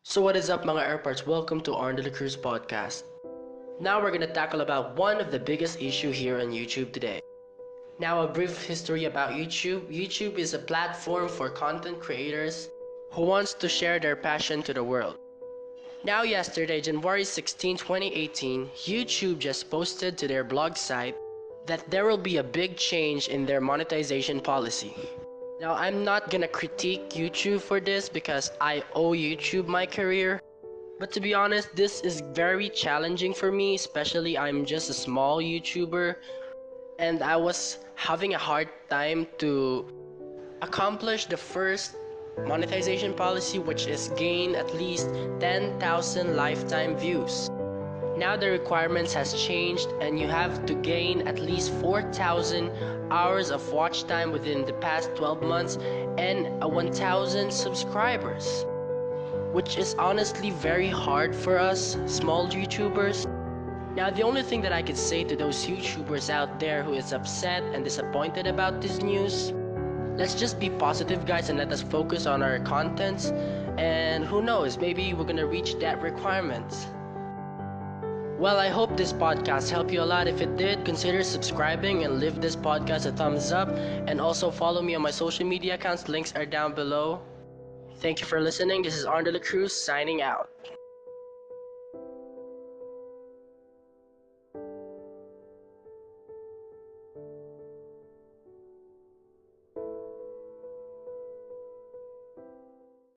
So what is up mga airparts? Welcome to Arn Dela Cruz podcast. Now we're gonna tackle about one of the biggest issue here on YouTube today. Now a brief history about YouTube. YouTube is a platform for content creators who wants to share their passion to the world. Now yesterday, January 16, 2018, YouTube just posted to their blog site that there will be a big change in their monetization policy. Now, I'm not gonna critique YouTube for this because I owe YouTube my career. But to be honest, this is very challenging for me, especially I'm just a small YouTuber and I was having a hard time to accomplish the first monetization policy, which is gain at least 10,000 lifetime views. Now the requirements has changed and you have to gain at least 4,000 hours of watch time within the past 12 months and 1,000 subscribers, which is honestly very hard for us small YouTubers. Now the only thing that I could say to those YouTubers out there who is upset and disappointed about this news, let's just be positive guys and let us focus on our contents, and who knows, maybe we're gonna reach that requirement. Well, I hope this podcast helped you a lot. If it did, consider subscribing and leave this podcast a thumbs up. And also follow me on my social media accounts. Links are down below. Thank you for listening. This is Arn Dela Cruz signing out.